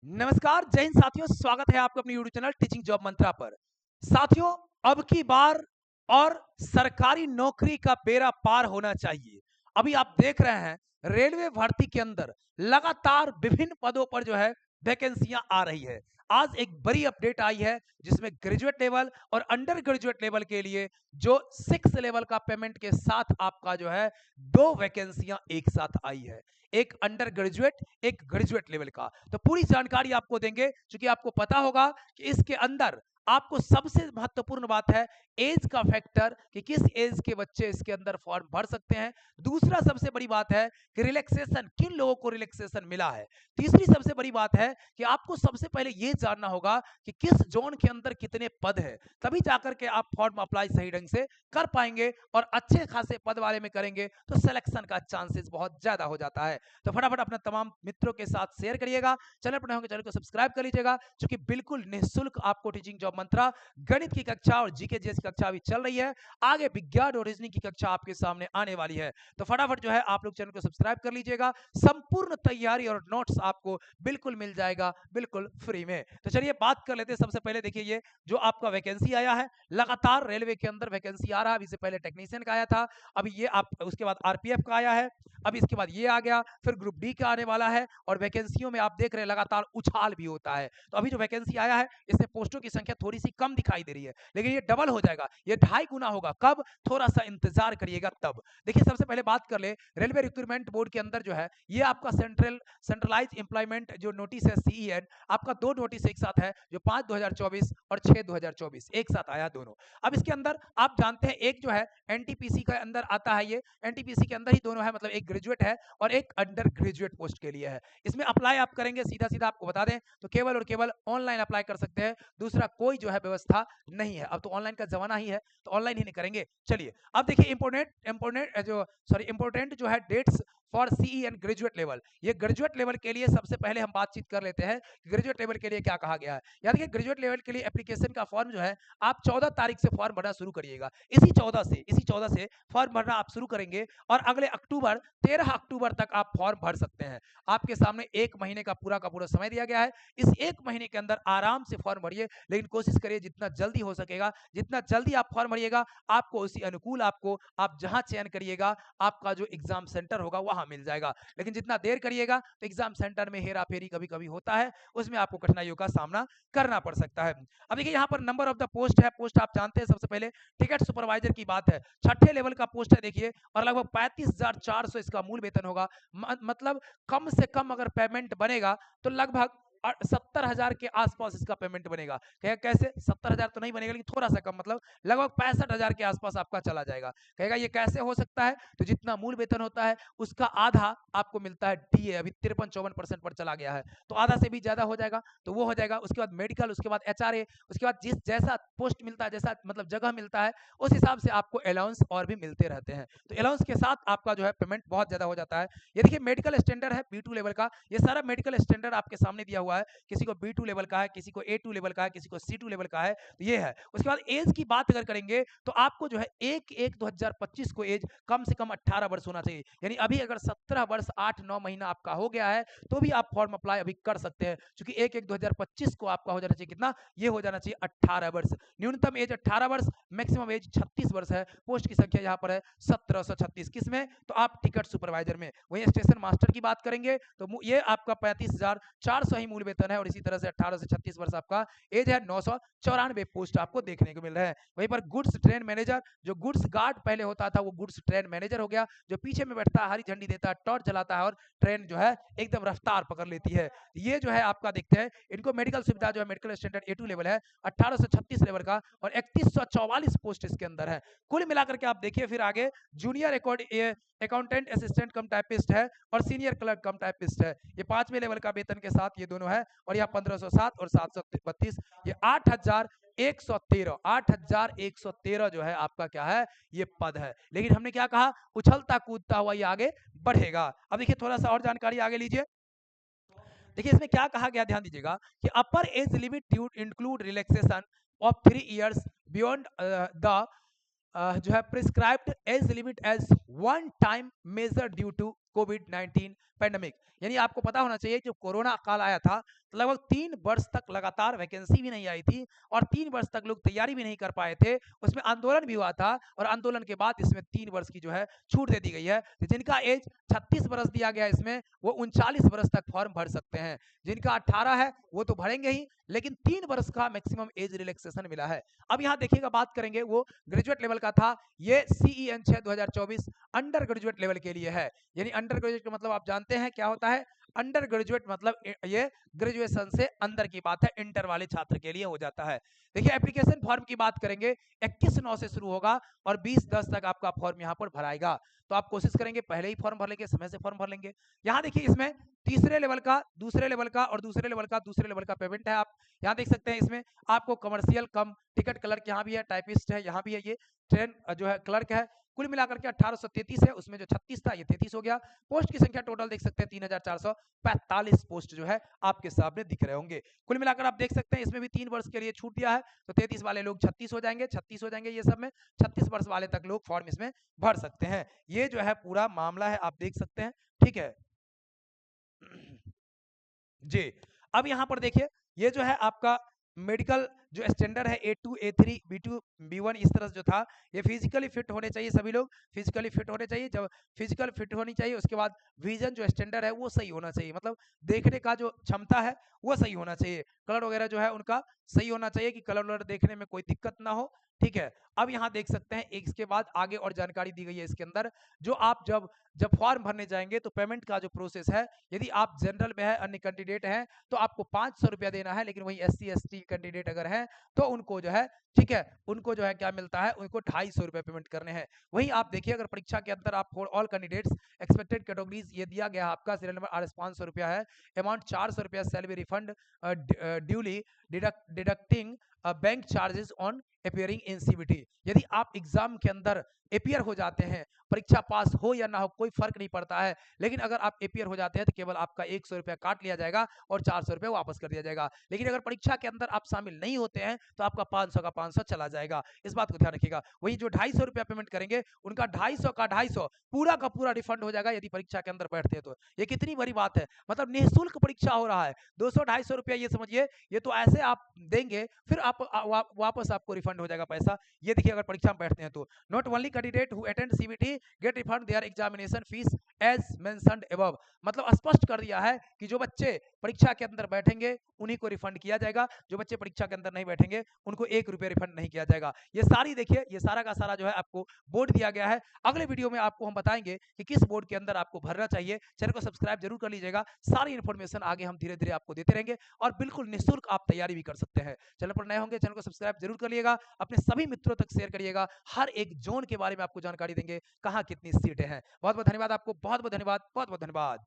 नमस्कार, जय हिंद साथियों, स्वागत है आपका अपने यूट्यूब चैनल टीचिंग जॉब मंत्रा पर। साथियों, अब की बार और सरकारी नौकरी का बेड़ा पार होना चाहिए। अभी आप देख रहे हैं रेलवे भर्ती के अंदर लगातार विभिन्न पदों पर जो है वैकेंसियां आ रही है। आज एक बड़ी अपडेट आई है जिसमें ग्रेजुएट लेवल और अंडर ग्रेजुएट लेवल के लिए जो 6 लेवल का पेमेंट के साथ आपका जो है 2 वैकेंसियां एक साथ आई है। एक अंडर ग्रेजुएट, एक ग्रेजुएट लेवल का। तो पूरी जानकारी आपको देंगे, क्योंकि आपको पता होगा कि इसके अंदर आपको सबसे महत्वपूर्ण बात है एज का फैक्टर, कि किस एज के बच्चे इसके अंदर फॉर्म भर सकते हैं। दूसरा सबसे बड़ी बात है कि रिलैक्सेशन, किन लोगों को रिलैक्सेशन मिला है। तीसरी सबसे बड़ी बात है कि आपको सबसे पहले यह जानना होगा कि किस जोन के अंदर कितने पद है, तभी जाकर के आप फॉर्म अप्लाई सही ढंग से कर पाएंगे और अच्छे खासे पद वाले में करेंगे तो सिलेक्शन का चांसेस बहुत ज्यादा हो जाता है। तो फटाफट अपने तमाम मित्रों के साथ शेयर करिएगा, चैनल पर नए होंगे चैनल को सब्सक्राइब कर लीजिएगा, क्योंकि बिल्कुल निःशुल्क आपको टीचिंग जॉब मंत्रा गणित की कक्षा और जीके जीएस की कक्षा भी चल रही है। आगे विज्ञान और रीजनिंग की कक्षा आपके सामने आने वाली है। तो फटाफट जो है आप लोग चैनल को सब्सक्राइब कर लीजिएगा, संपूर्ण तैयारी और नोट्स आपको बिल्कुल मिल जाएगा, बिल्कुल फ्री में। तो चलिए बात कर लेते हैं। सबसे पहले देखिए, ये जो आपका वैकेंसी आया है, लगातार रेलवे के अंदर वैकेंसी आ रहा है। अभी से पहले टेक्नीशियन का आया था, अभी ये आप उसके बाद आरपीएफ का आया है, अभी इसके बाद ये आ गया, फिर ग्रुप डी का आने वाला है। और वैकेंसियों में आप देख रहे हैं लगातार उछाल भी होता है। तो अभी जो वैकेंसी आया है इसमें पोस्टों की संख्या थोड़ी सी कम दिखाई दे रही है, लेकिन ये डबल हो जाएगा, ये 2.5 गुना होगा। कब? थोड़ा सा इंतजार करिएगा तब। देखिए, सबसे पहले बात कर ले रेलवे रिक्रूटमेंट बोर्ड के अंदर जो है ये आपका सेंट्रलाइज एम्प्लॉयमेंट जो नोटिस है सीईएन, आपका 2 नोटिस एक साथ है, जो 5/2024 और 6/2024 एक साथ आया दोनों। अब इसके अंदर आप जानते हैं एक जो है एनटीपीसी के अंदर आता है, ये एनटीपीसी के अंदर ही दोनों है, मतलब एक ग्रेजुएट है और एक अंडर ग्रेजुएट पोस्ट के लिए है। इसमें अप्लाई आप करेंगे, सीधा सीधा आपको बता दें तो केवल और केवल ऑनलाइन अप्लाई कर सकते हैं, दूसरा कोई जो है व्यवस्था नहीं है। अब तो ऑनलाइन का जमाना ही है, तो ऑनलाइन ही नहीं करेंगे। चलिए अब देखिए इंपोर्टेंट जो है dates for CE and graduate level. ये ग्रेजुएट लेवल के लिए सबसे पहले हम बातचीत कर लेते हैं, ग्रेजुएट लेवल के लिए क्या कहा गया है। याद रखिए, ग्रेजुएट लेवल के लिए एप्लीकेशन का फॉर्म जो है आप 14 तारीख से फॉर्म भरना शुरू करिएगा। इसी 14 से फॉर्म भरना आप शुरू करेंगे और अगले 13 अक्टूबर तक आप फॉर्म भर सकते हैं। आपके सामने 1 महीने का पूरा समय दिया गया है। इस 1 महीने के अंदर आराम से फॉर्म भरिए, लेकिन कोशिश करिए जितना जल्दी हो सकेगा, जितना जल्दी आप फॉर्म भरिएगा आपको उसी अनुकूल, आपको आप जहां चयन करिएगा आपका जो एग्जाम सेंटर होगा वहां मिल जाएगा। लेकिन जितना देर करिएगा तो एग्जाम सेंटर में हेरा फेरी कभी कभी होता है, उसमें आपको कठिनाइयों का सामना करना पड़ सकता है। अब देखिए यहाँ पर नंबर ऑफ द पोस्ट है, पोस्ट आप जानते हैं। सबसे पहले टिकट सुपरवाइजर की बात है, 6ठे लेवल का पोस्ट है देखिए, और लगभग 35,400 इसका मूल वेतन होगा। मतलब कम से कम अगर पेमेंट बनेगा तो लगभग 70,000 के आसपास इसका पेमेंट बनेगा। कहेगा कैसे? 70,000 तो नहीं बनेगा, लेकिन थोड़ा सा कम, मतलब लगभग 65,000 के आसपास आपका चला जाएगा। कहेगा ये कैसे हो सकता है? तो जितना मूल वेतन होता है उसका आधा आपको मिलता है डीए, अभी 53-54% पर चला गया है, तो आधा से भी ज्यादा हो जाएगा, तो वो हो जाएगा। उसके बाद मेडिकल, उसके बाद एचआरए, उसके बाद जिस जैसा पोस्ट मिलता है, जैसा मतलब जगह मिलता है, उस हिसाब से आपको अलाउंस और भी मिलते रहते हैं। तो अलाउंस के साथ आपका जो है पेमेंट बहुत ज्यादा हो जाता है। ये देखिए मेडिकल स्टैंडर्ड है B2 लेवल का, ये सारा मेडिकल स्टैंडर्ड आपके सामने दिया हुआ है। किसी को B2 लेवल का है, किसी को A2 लेवल का है, किसी को C2 लेवल का है, तो ये है। उसके बाद एज की बात अगर करेंगे तो आपको जो है 1/1/2025 को एज कम से कम 18 वर्ष होना चाहिए। यानी अभी अगर 17 वर्ष 8-9 महीना आपका हो गया है तो भी आप फॉर्म अप्लाई अभी कर सकते हैं, क्योंकि 1/1/2025 को आपका हो जाना चाहिए कितना? ये हो जाना चाहिए 18 वर्ष। न्यूनतम एज 18 वर्ष, मैक्सिमम एज 36 वर्ष है। पोस्ट की संख्या यहाँ पर है 1736। किसमें? तो आप टिकट सुपरवाइजर में। वहीं स्टेशन मास्टर की बात करेंगे तो ये आपका 35,400 ही मूल वेतन है, और इसी तरह से 18 से 36 वर्ष आपका एज है। 994 पोस्ट आपको देखने को मिल रहा है। वहीं पर गुड्स ट्रेन मैनेजर, जो गुड्स गार्ड पहले होता था वो गुड्स ट्रेन मैनेजर हो गया, जो पीछे में बैठता है, हरी झंडी देता है, टॉर्च जलाता है और ट्रेन जो है एकदम रफ्तार पकड़ लेती है। ये जो है आपका देखते हैं, इनको मेडिकल सुविधा जो है मेडिकल स्टैंडर्ड A2 लेवल है, 1836 लेवल का, और 3144 पोस्ट इसके अंदर है। कुल मिलाकर के आप देखिए फिर आगे जूनियर अकाउंटेंट असिस्टेंट कम टाइपिस्ट है और सीनियर क्लर्क कम टाइपिस्ट है। ये 5वें लेवल का वेतन के साथ ये दोनों है, और यहाँ 1507 और 732, ये 8,113 जो है आपका क्या है? ये पद है। लेकिन हमने क्या कहा? उछलता कूदता हुआ ये आगे बढ़ेगा। अब देखिए थोड़ा सा और जानकारी आगे लीजिए। देखिए इसमें क्या कहा गया, ध्यान दीजिएगा कि upper age limit include relaxation of 3 years beyond the जो है prescribed age limit as one time measure due to कोविड-19 पैंडेमिक। यानी आपको पता होना चाहिए जब कोरोना काल आया था तो लगभग 3 वर्ष तक लगातार वैकेंसी भी नहीं आई थी और 3 वर्ष तक लोग तैयारी भी नहीं कर पाए थे। उसमें आंदोलन भी हुआ था और आंदोलन के बाद इसमें 3 वर्ष की जो है छूट दे दी गई है। तो जिनका एज 36 वर्ष दिया गया है इसमें, वो 39 वर्ष तक फॉर्म भर सकते हैं। जिनका 18 है वो तो भरेंगे ही, लेकिन 3 वर्ष का मैक्सिमम एज रिलैक्सेशन मिला है। अब यहाँ देखिएगा, बात करेंगे वो ग्रेजुएट लेवल का था। ये CEN 6 2024 अंडर ग्रेजुएट लेवल के लिए है। यानी अंडर ग्रेजुएट का मतलब आप जानते हैं क्या होता है। अंडर ग्रेजुएट मतलब ये ग्रेजुएशन से अंदर की बात है, इंटर वाले छात्र के लिए हो जाता है। देखिए एप्लीकेशन फॉर्म की बात करेंगे, 21/9 से शुरू होगा और 20/10 तक आपका फॉर्म यहाँ पर भराएगा। तो आप कोशिश करेंगे पहले ही फॉर्म भर लेंगे, समय से फॉर्म भर लेंगे। यहाँ देखिए इसमें तीसरे लेवल का, दूसरे लेवल का और दूसरे लेवल का, दूसरे लेवल का पेमेंट है। आप यहाँ देख सकते हैं इसमें आपको कमर्शियल कम टिकट क्लर्क यहाँ भी है, टाइपिस्ट है यहाँ भी है, ये ट्रेन जो है क्लर्क है। कुल मिलाकर के 1833 है, उसमें जो 36 था ये 33 हो गया। पोस्ट की संख्या टोटल देख सकते हैं 3445 पोस्ट जो है आपके सामने दिख रहे होंगे। कुल मिलाकर आप देख सकते हैं इसमें भी 3 वर्ष के लिए छूट दिया है, तो 33 वाले लोग 36 हो जाएंगे, 36 हो जाएंगे। ये सब में 36 वर्ष वाले तक लोग फॉर्म इसमें भर सकते हैं। ये जो है पूरा मामला है, आप देख सकते हैं। ठीक है जी। अब यहाँ पर देखिए ये जो है आपका मेडिकल जो स्टैंडर्ड है A2 A3 B2 B1 इस तरह से जो था, ये फिजिकली फिट होने चाहिए, सभी लोग फिजिकली फिट होने चाहिए। जब फिजिकल फिट होनी चाहिए उसके बाद विजन जो स्टैंडर्ड है वो सही होना चाहिए, मतलब देखने का जो क्षमता है वो सही होना चाहिए। कलर वगैरह जो है उनका सही होना चाहिए कि कलर वलर देखने में कोई दिक्कत ना हो। ठीक है, अब यहाँ देख सकते हैं एक इसके बाद आगे और जानकारी दी गई है इसके अंदर। जो आप जब फॉर्म भरने जाएंगे तो पेमेंट का जो प्रोसेस है, यदि आप जनरल में है, अन्य कैंडिडेट हैं, तो आपको 500 रुपया देना है। लेकिन वही SC ST कैंडिडेट अगर हैं तो उनको जो है, ठीक है, उनको जो है क्या मिलता है, उनको 250 रुपये पेमेंट करने हैं। वहीं आप देखिए अगर परीक्षा के अंदर आप for all candidates expected categories ये दिया गया आपका सीरियल नंबर RS 500 रुपया है। अमाउंट 400 रुपया shall be refund duly deducting bank charges on appearing in CBT। यदि आप एग्जाम के अंदर अपियर हो जाते हैं, परीक्षा पास हो या ना हो कोई फर्क नहीं पड़ता है, लेकिन अगर आप अपियर हो जाते हैं तो केवल आपका 100 रुपया काट लिया जाएगा और 400 रुपये वापस कर दिया जाएगा। लेकिन अगर परीक्षा के अंदर आप शामिल नहीं होते हैं तो आपका 500 का 500 चला जाएगा। इस बात को ध्यान रखिएगा। वही जो 250 रुपया पेमेंट करेंगे उनका 250 का 250 पूरा का पूरा रिफंड हो जाएगा यदि परीक्षा के अंदर बैठते हैं तो। ये कितनी बड़ी बात है, मतलब निःशुल्क परीक्षा हो रहा है। 200-250 रुपया ये समझिए, ये तो ऐसे आप देंगे फिर आप वापस आपको रिफंड हो जाएगा पैसा। ये देखिए अगर परीक्षा में बैठते हैं तो। Not only candidate who attend CBT get refund their examination fees as mentioned above. मतलब स्पष्ट कर दिया है कि जो बच्चे परीक्षा के अंदर बैठेंगे उन्हीं को रिफंड किया जाएगा, जो बच्चे परीक्षा के अंदर नहीं बैठेंगे उनको 1 रुपया रिफंड नहीं किया जाएगा। ये सारी देखिए, ये सारा का सारा जो है आपको बोर्ड दिया गया है। अगले वीडियो में आपको हम बताएंगे कि किस बोर्ड के अंदर आपको भरना चाहिए। चैनल को सब्सक्राइब जरूर कर लीजिएगा, सारी इन्फॉर्मेशन आगे हम धीरे धीरे आपको देते रहेंगे और बिल्कुल निःशुल्क आप तैयारी भी कर सकते हैं। चैनल पर नए होंगे चैनल को सब्सक्राइब जरूर कर लिएगा, अपने सभी मित्रों तक शेयर करिएगा। हर एक जोन के बारे में आपको जानकारी देंगे, कहाँ कितनी सीटें हैं। बहुत बहुत धन्यवाद आपको, बहुत बहुत धन्यवाद, बहुत बहुत धन्यवाद।